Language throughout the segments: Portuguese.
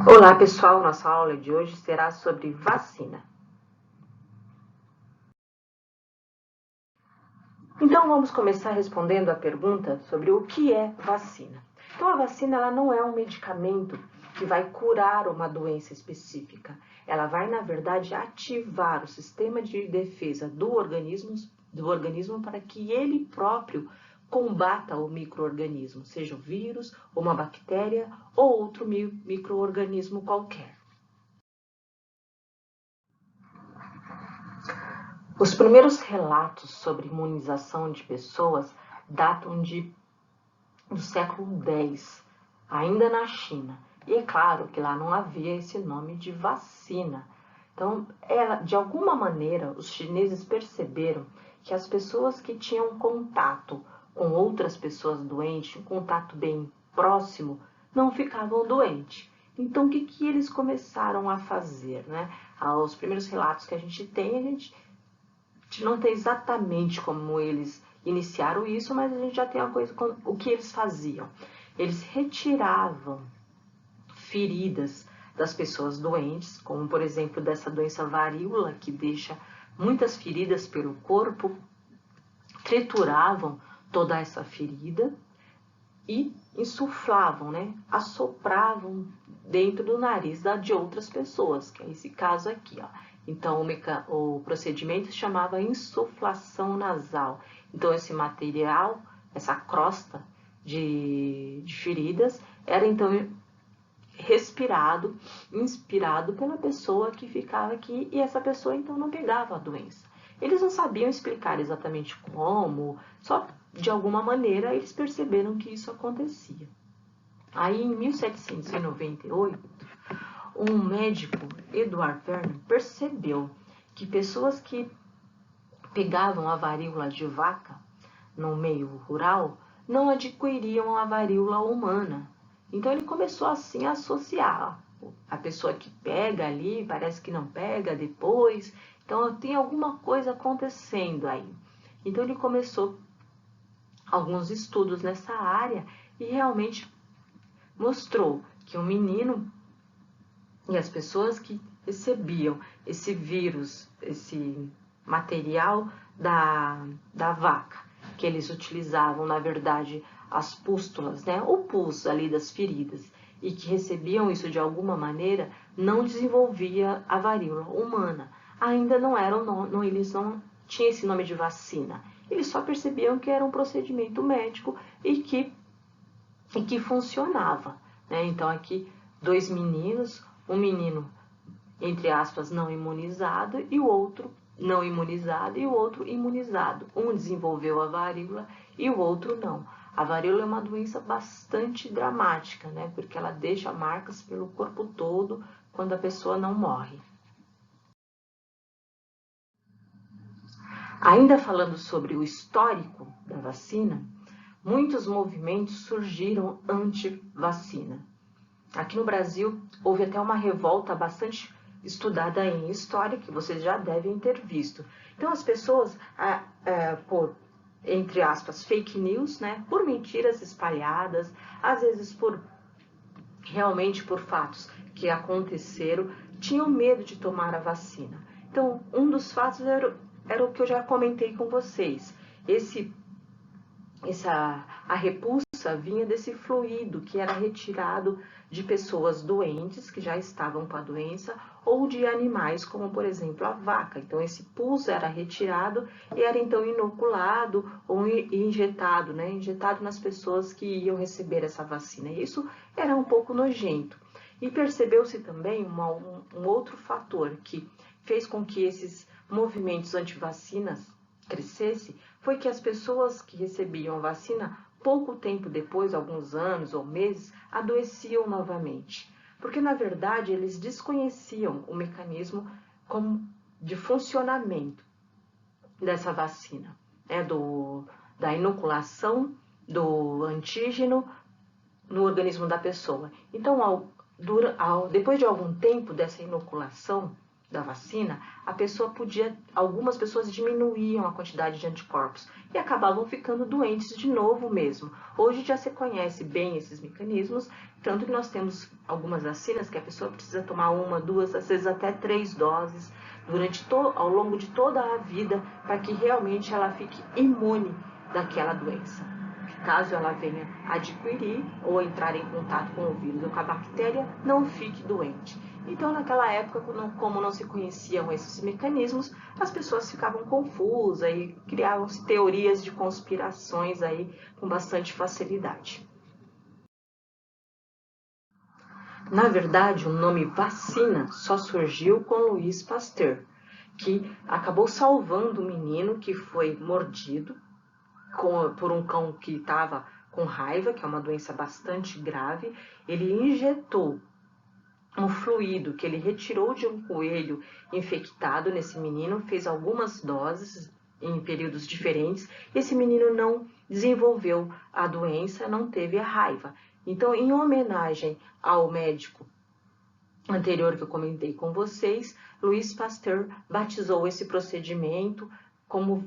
Olá pessoal, nossa aula de hoje será sobre vacina. Então vamos começar respondendo a pergunta sobre o que é vacina. Então a vacina ela não é um medicamento que vai curar uma doença específica. Ela vai, na verdade, ativar o sistema de defesa do organismo para que ele próprio combata o micro-organismo, seja o vírus, uma bactéria ou outro micro-organismo qualquer. Os primeiros relatos sobre imunização de pessoas datam do século X, ainda na China. E é claro que lá não havia esse nome de vacina. Então, de alguma maneira, os chineses perceberam que as pessoas que tinham contato com outras pessoas doentes, um contato bem próximo, não ficavam doentes. Então, o que eles começaram a fazer, né? Os primeiros relatos que a gente não tem exatamente como eles iniciaram isso, mas a gente já tem uma coisa, o que eles faziam. Eles retiravam feridas das pessoas doentes, como por exemplo dessa doença varíola, que deixa muitas feridas pelo corpo, trituravam toda essa ferida e insuflavam, né? Assopravam dentro do nariz de outras pessoas, que é esse caso aqui, ó. Então, o procedimento se chamava insuflação nasal. Então, esse material, essa crosta de feridas, era então respirado, inspirado pela pessoa que ficava aqui e essa pessoa então não pegava a doença. Eles não sabiam explicar exatamente como, só de alguma maneira eles perceberam que isso acontecia. Aí em 1798, um médico, Edward Vernon, percebeu que pessoas que pegavam a varíola de vaca no meio rural não adquiriam a varíola humana. Então ele começou assim a associar a pessoa que pega ali, parece que não pega depois, então tem alguma coisa acontecendo aí. Então ele começou alguns estudos nessa área e realmente mostrou que um menino e as pessoas que recebiam esse vírus, esse material da vaca, que eles utilizavam, na verdade, as pústulas, né, o pus ali das feridas, e que recebiam isso de alguma maneira, não desenvolvia a varíola humana. Ainda não eram, eles não tinham esse nome de vacina. Eles só percebiam que era um procedimento médico e que funcionava, né? Então aqui dois meninos, um menino entre aspas não imunizado e o outro não imunizado e o outro imunizado. Um desenvolveu a varíola e o outro não. A varíola é uma doença bastante dramática, né? Porque ela deixa marcas pelo corpo todo quando a pessoa não morre. Ainda falando sobre o histórico da vacina, muitos movimentos surgiram anti-vacina. Aqui no Brasil, houve até uma revolta bastante estudada em história, que vocês já devem ter visto. Então, as pessoas, por, entre aspas, fake news, né, por mentiras espalhadas, às vezes realmente por fatos que aconteceram, tinham medo de tomar a vacina. Então, um dos fatos era o que eu já comentei com vocês. A repulsa vinha desse fluido que era retirado de pessoas doentes, que já estavam com a doença, ou de animais, como por exemplo a vaca. Então esse pus era retirado e era então inoculado ou injetado, né? Injetado nas pessoas que iam receber essa vacina. Isso era um pouco nojento. E percebeu-se também um outro fator que fez com que esses movimentos anti-vacinas crescesse, foi que as pessoas que recebiam a vacina, pouco tempo depois, alguns anos ou meses, adoeciam novamente. Porque, na verdade, eles desconheciam o mecanismo de funcionamento dessa vacina, né? Da inoculação do antígeno no organismo da pessoa. Então, depois de algum tempo dessa inoculação, da vacina, algumas pessoas diminuíam a quantidade de anticorpos e acabavam ficando doentes de novo mesmo. Hoje já se conhece bem esses mecanismos, tanto que nós temos algumas vacinas que a pessoa precisa tomar 1, 2, às vezes até 3 doses ao longo de toda a vida, para que realmente ela fique imune daquela doença. Caso ela venha adquirir ou entrar em contato com o vírus ou com a bactéria, não fique doente. Então, naquela época, como não se conheciam esses mecanismos, as pessoas ficavam confusas e criavam-se teorias de conspirações aí com bastante facilidade. Na verdade, o nome vacina só surgiu com Louis Pasteur, que acabou salvando o menino que foi mordido por um cão que estava com raiva, que é uma doença bastante grave. Ele injetou um fluido que ele retirou de um coelho infectado nesse menino, fez algumas doses em períodos diferentes. Esse menino não desenvolveu a doença, não teve a raiva. Então, em homenagem ao médico anterior que eu comentei com vocês, Louis Pasteur batizou esse procedimento com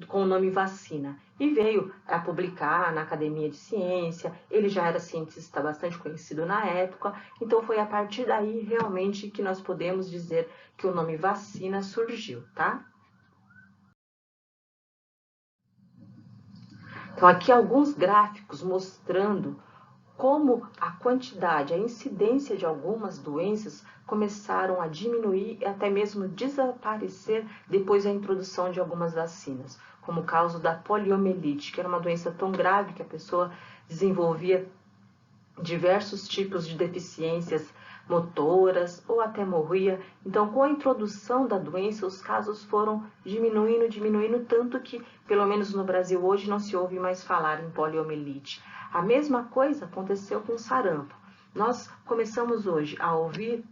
o nome vacina e veio a publicar na Academia de Ciência. Ele já era cientista bastante conhecido na época, então foi a partir daí realmente que nós podemos dizer que o nome vacina surgiu, tá? Então aqui alguns gráficos mostrando como a quantidade, a incidência de algumas doenças começaram a diminuir e até mesmo desaparecer depois da introdução de algumas vacinas, como o caso da poliomielite, que era uma doença tão grave que a pessoa desenvolvia diversos tipos de deficiências motoras ou até morria. Então, com a introdução da doença, os casos foram diminuindo, tanto que, pelo menos no Brasil hoje, não se ouve mais falar em poliomielite. A mesma coisa aconteceu com sarampo. Nós começamos hoje a ouvir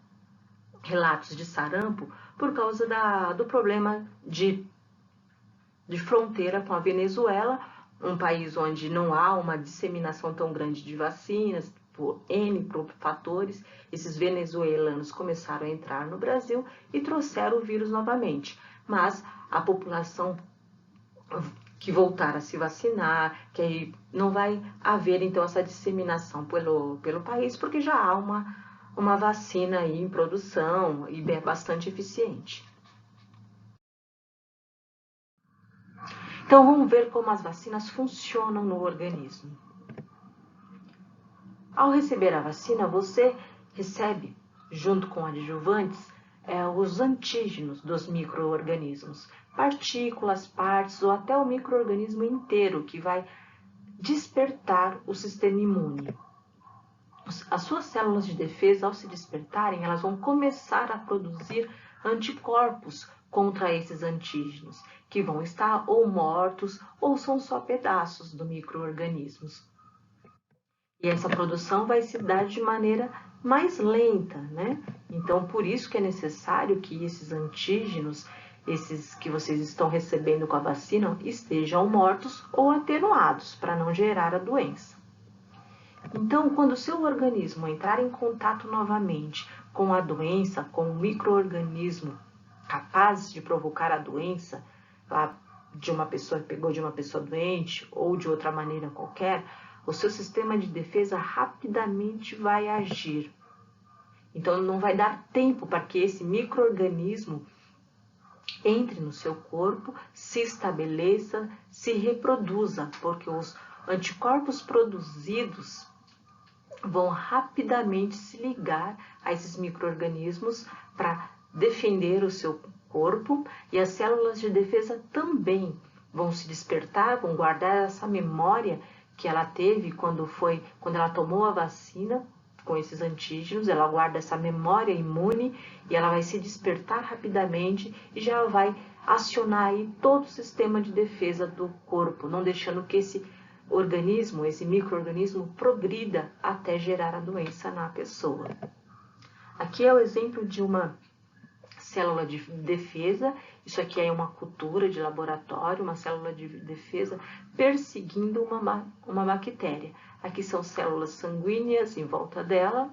relatos de sarampo por causa do problema de fronteira com a Venezuela, um país onde não há uma disseminação tão grande de vacinas, por N fatores. Esses venezuelanos começaram a entrar no Brasil e trouxeram o vírus novamente. Mas a população que voltar a se vacinar, que aí não vai haver então essa disseminação pelo país, porque já há uma vacina aí em produção e é bastante eficiente. Então vamos ver como as vacinas funcionam no organismo. Ao receber a vacina, você recebe, junto com adjuvantes, os antígenos dos micro-organismos, partículas, partes ou até o micro-organismo inteiro, que vai despertar o sistema imune. As suas células de defesa, ao se despertarem, elas vão começar a produzir anticorpos contra esses antígenos, que vão estar ou mortos ou são só pedaços do micro-organismos. E essa produção vai se dar de maneira mais lenta, né? Então, por isso que é necessário que esses antígenos, esses que vocês estão recebendo com a vacina, estejam mortos ou atenuados, para não gerar a doença. Então, quando o seu organismo entrar em contato novamente com a doença, com o micro-organismo capaz de provocar a doença, de uma pessoa que pegou de uma pessoa doente ou de outra maneira qualquer, o seu sistema de defesa rapidamente vai agir. Então, não vai dar tempo para que esse micro-organismo entre no seu corpo, se estabeleça, se reproduza, porque os anticorpos produzidos vão rapidamente se ligar a esses micro-organismos para defender o seu corpo, e as células de defesa também vão se despertar, vão guardar essa memória que ela teve quando ela tomou a vacina com esses antígenos. Ela guarda essa memória imune e ela vai se despertar rapidamente e já vai acionar aí todo o sistema de defesa do corpo, não deixando que esse organismo, esse micro-organismo, progrida até gerar a doença na pessoa. Aqui é o exemplo de uma célula de defesa. Isso aqui é uma cultura de laboratório, uma célula de defesa perseguindo uma bactéria. Aqui são células sanguíneas em volta dela.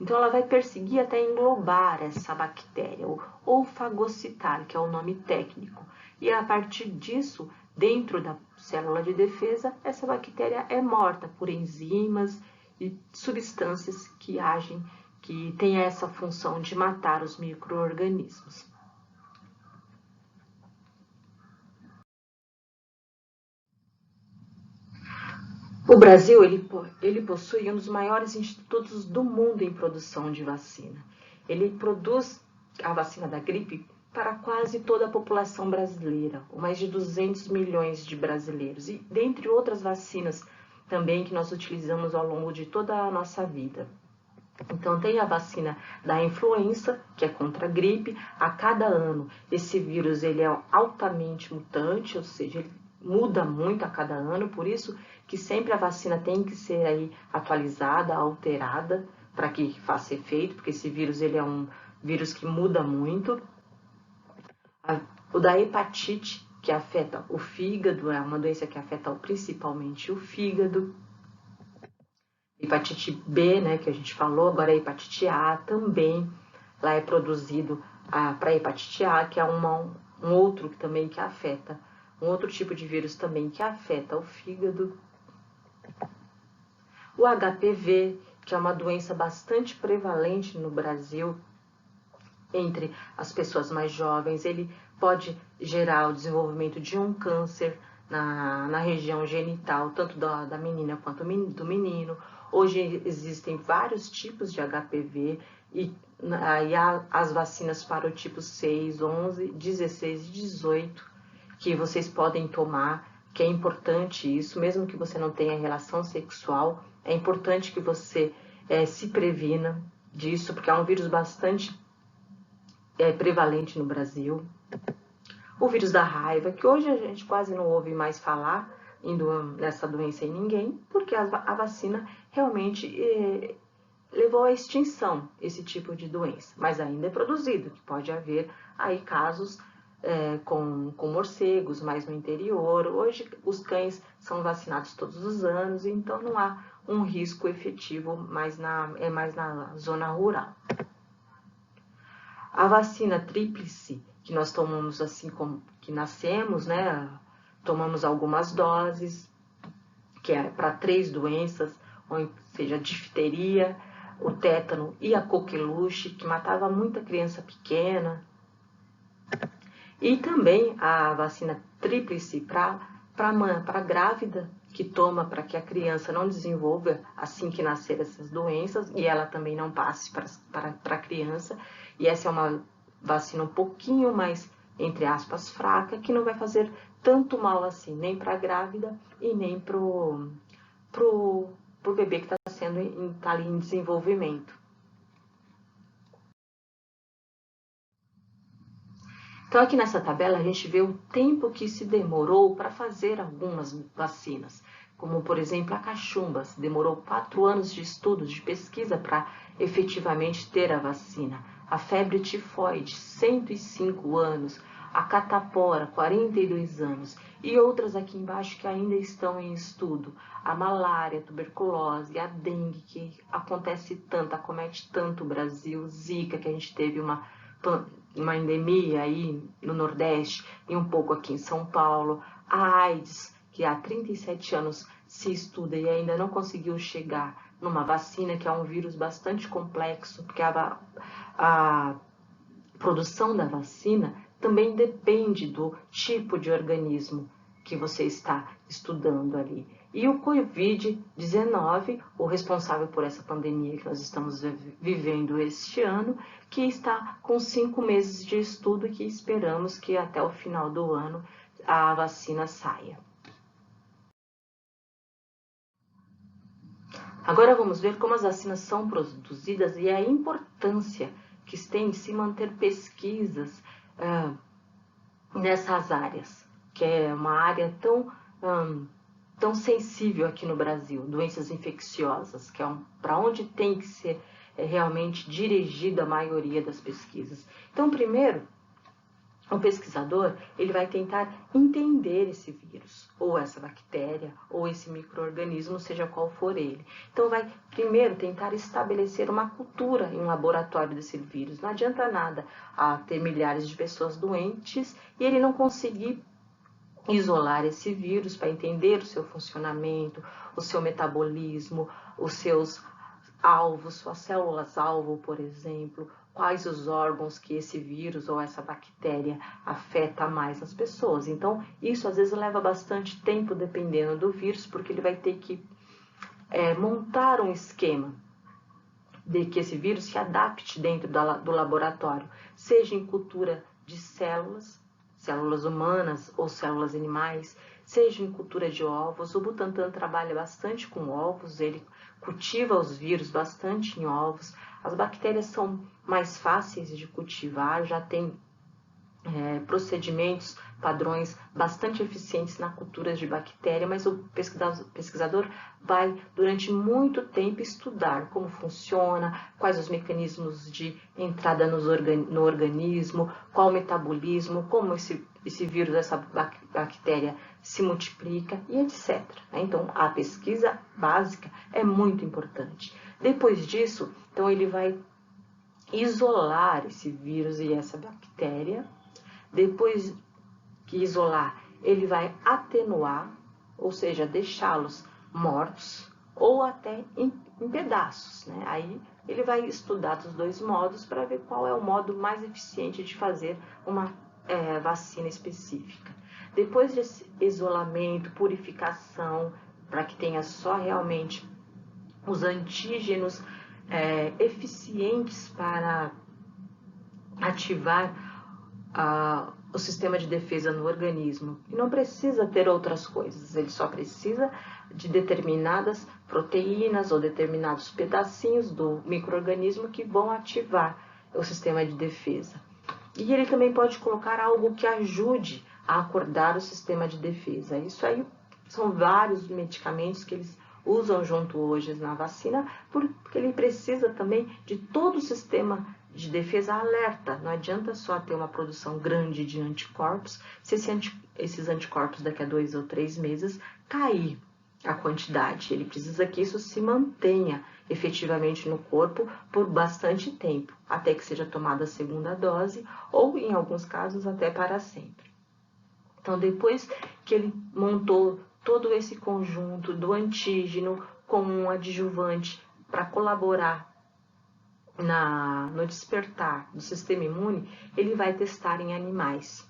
Então, ela vai perseguir até englobar essa bactéria, ou fagocitar, que é o nome técnico. E a partir disso, dentro da célula de defesa, essa bactéria é morta por enzimas e substâncias que agem, que têm essa função de matar os micro-organismos. O Brasil ele possui um dos maiores institutos do mundo em produção de vacina. Ele produz a vacina da gripe para quase toda a população brasileira, mais de 200 milhões de brasileiros, e dentre outras vacinas também que nós utilizamos ao longo de toda a nossa vida. Então, tem a vacina da influenza, que é contra a gripe. A cada ano, esse vírus ele é altamente mutante, ou seja, ele muda muito a cada ano, por isso que sempre a vacina tem que ser aí atualizada, alterada, para que faça efeito, porque esse vírus ele é um vírus que muda muito. O da hepatite, que afeta o fígado, é uma doença que afeta principalmente o fígado. Hepatite B, né, que a gente falou, agora a hepatite A também, lá é produzido para hepatite A, que é um outro também que afeta, um outro tipo de vírus também que afeta o fígado. O HPV, que é uma doença bastante prevalente no Brasil, entre as pessoas mais jovens, ele pode gerar o desenvolvimento de um câncer na região genital, tanto da menina quanto do menino. Hoje existem vários tipos de HPV e aí há as vacinas para o tipo 6, 11, 16 e 18 que vocês podem tomar, que é importante isso, mesmo que você não tenha relação sexual, é importante que você se previna disso, porque é um vírus bastante prevalente no Brasil. O vírus da raiva, que hoje a gente quase não ouve mais falar nessa doença em ninguém, porque a vacina realmente levou à extinção esse tipo de doença, mas ainda é produzido, que pode haver aí casos com morcegos, mais no interior. Hoje os cães são vacinados todos os anos, então não há um risco efetivo, mais na zona rural. A vacina tríplice, que nós tomamos assim como que nascemos, né? Tomamos algumas doses, que é para 3 doenças, ou seja, a difteria, o tétano e a coqueluche, que matava muita criança pequena. E também a vacina tríplice para grávida, que toma para que a criança não desenvolva assim que nascer essas doenças e ela também não passe para a criança. E essa é uma vacina um pouquinho mais, entre aspas, fraca, que não vai fazer tanto mal assim, nem para a grávida e nem pro bebê que está ali em desenvolvimento. Então, aqui nessa tabela, a gente vê o tempo que se demorou para fazer algumas vacinas, como, por exemplo, a cachumba. Demorou 4 anos de estudo, de pesquisa para efetivamente ter a vacina. A febre tifoide, 105 anos. A catapora, 42 anos. E outras aqui embaixo que ainda estão em estudo. A malária, a tuberculose, a dengue, que acontece tanto, acomete tanto o Brasil. Zika, que a gente teve uma endemia aí no Nordeste e um pouco aqui em São Paulo, a AIDS, que há 37 anos se estuda e ainda não conseguiu chegar numa vacina, que é um vírus bastante complexo, porque a produção da vacina também depende do tipo de organismo que você está estudando ali. E o Covid-19, o responsável por essa pandemia que nós estamos vivendo este ano, que está com 5 meses de estudo e que esperamos que até o final do ano a vacina saia. Agora vamos ver como as vacinas são produzidas e a importância que tem de se manter pesquisas nessas áreas, que é uma área tão sensível aqui no Brasil, doenças infecciosas, que é para onde tem que ser realmente dirigida a maioria das pesquisas. Então, primeiro, o pesquisador, ele vai tentar entender esse vírus, ou essa bactéria, ou esse micro-organismo, seja qual for ele. Então, vai primeiro tentar estabelecer uma cultura em um laboratório desse vírus. Não adianta nada ter milhares de pessoas doentes e ele não conseguir isolar esse vírus para entender o seu funcionamento, o seu metabolismo, os seus alvos, suas células-alvo, por exemplo, quais os órgãos que esse vírus ou essa bactéria afeta mais as pessoas. Então, isso às vezes leva bastante tempo, dependendo do vírus, porque ele vai ter que montar um esquema de que esse vírus se adapte dentro do laboratório, seja em cultura de células humanas ou células animais, seja em cultura de ovos. O Butantan trabalha bastante com ovos, ele cultiva os vírus bastante em ovos. As bactérias são mais fáceis de cultivar, já tem procedimentos, padrões bastante eficientes na cultura de bactéria, mas o pesquisador vai durante muito tempo estudar como funciona, quais os mecanismos de entrada no organismo, qual o metabolismo, como esse vírus, essa bactéria se multiplica e etc. Então, a pesquisa básica é muito importante. Depois disso, então ele vai isolar esse vírus e essa bactéria. Depois que isolar, ele vai atenuar, ou seja, deixá-los mortos ou até em pedaços, né? Aí ele vai estudar dos dois modos para ver qual é o modo mais eficiente de fazer uma vacina específica. Depois desse isolamento, purificação, para que tenha só realmente os antígenos eficientes para ativar o sistema de defesa no organismo. E não precisa ter outras coisas, ele só precisa de determinadas proteínas ou determinados pedacinhos do micro-organismo que vão ativar o sistema de defesa. E ele também pode colocar algo que ajude a acordar o sistema de defesa. Isso aí são vários medicamentos que eles usam junto hoje na vacina, porque ele precisa também de todo o sistema de defesa alerta. Não adianta só ter uma produção grande de anticorpos, se esses anticorpos daqui a 2 ou 3 meses cair a quantidade. Ele precisa que isso se mantenha efetivamente no corpo por bastante tempo, até que seja tomada a segunda dose, ou em alguns casos até para sempre. Então, depois que ele montou todo esse conjunto do antígeno com um adjuvante para colaborar no despertar do sistema imune, ele vai testar em animais.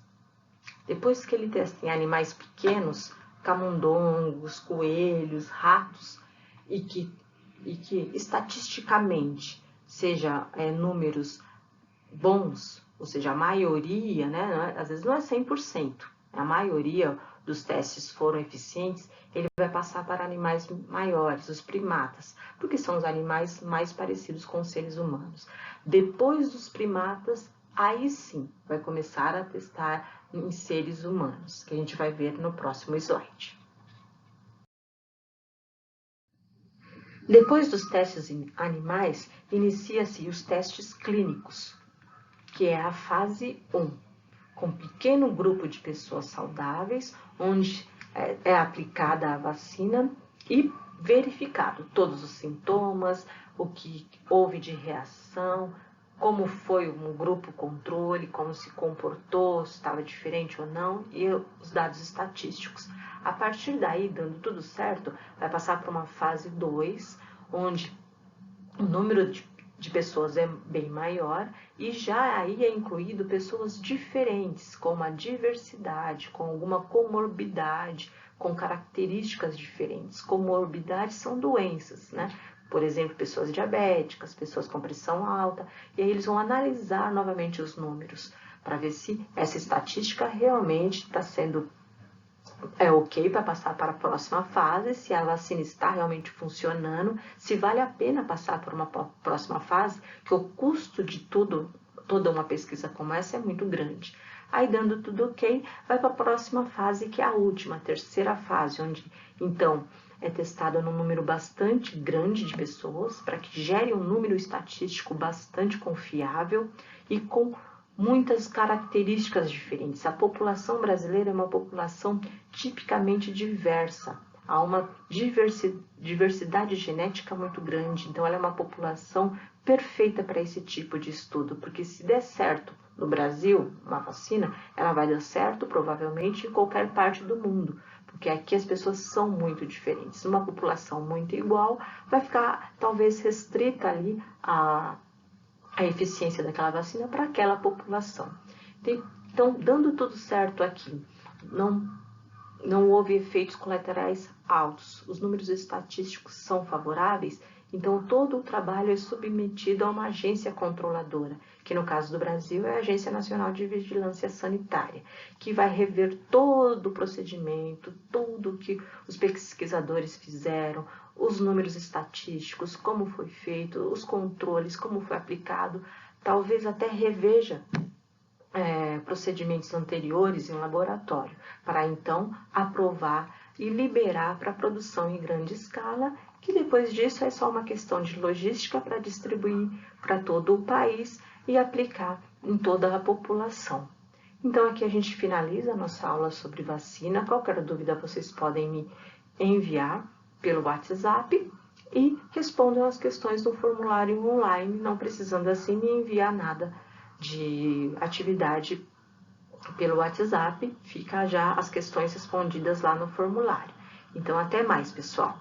Depois que ele testa em animais pequenos, camundongos, coelhos, ratos, e que estatisticamente seja números bons, ou seja, a maioria, né, às vezes não é 100%, a maioria dos testes foram eficientes, ele vai passar para animais maiores, os primatas, porque são os animais mais parecidos com os seres humanos. Depois dos primatas, aí sim vai começar a testar em seres humanos, que a gente vai ver no próximo slide. Depois dos testes em animais, inicia-se os testes clínicos, que é a fase 1, com um pequeno grupo de pessoas saudáveis, onde é aplicada a vacina e verificado todos os sintomas, o que houve de reação, como foi um grupo controle, como se comportou, se estava diferente ou não, e os dados estatísticos. A partir daí, dando tudo certo, vai passar para uma fase 2, onde o número de pessoas é bem maior e já aí é incluído pessoas diferentes, com uma diversidade, com alguma comorbidade, com características diferentes. Comorbidades são doenças, né? Por exemplo, pessoas diabéticas, pessoas com pressão alta, e aí eles vão analisar novamente os números para ver se essa estatística realmente está sendo ok para passar para a próxima fase, se a vacina está realmente funcionando, se vale a pena passar por uma próxima fase, que o custo de toda uma pesquisa como essa é muito grande. Aí, dando tudo ok, vai para a próxima fase, que é a última, a terceira fase, onde, então, é testada num número bastante grande de pessoas, para que gere um número estatístico bastante confiável e com muitas características diferentes. A população brasileira é uma população tipicamente diversa. Há uma diversidade genética muito grande, então ela é uma população perfeita para esse tipo de estudo, porque se der certo no Brasil uma vacina, ela vai dar certo provavelmente em qualquer parte do mundo, porque aqui as pessoas são muito diferentes. Uma população muito igual vai ficar talvez restrita ali a eficiência daquela vacina para aquela população. Então, dando tudo certo aqui, não houve efeitos colaterais altos, os números estatísticos são favoráveis, então todo o trabalho é submetido a uma agência controladora, que no caso do Brasil é a Agência Nacional de Vigilância Sanitária, que vai rever todo o procedimento, tudo que os pesquisadores fizeram, os números estatísticos, como foi feito, os controles, como foi aplicado, talvez até reveja procedimentos anteriores em laboratório, para então aprovar e liberar para produção em grande escala, que depois disso é só uma questão de logística para distribuir para todo o país e aplicar em toda a população. Então aqui a gente finaliza a nossa aula sobre vacina. Qualquer dúvida vocês podem me enviar pelo WhatsApp e respondam as questões do formulário online, não precisando assim me enviar nada de atividade pelo WhatsApp, fica já as questões respondidas lá no formulário. Então, até mais, pessoal!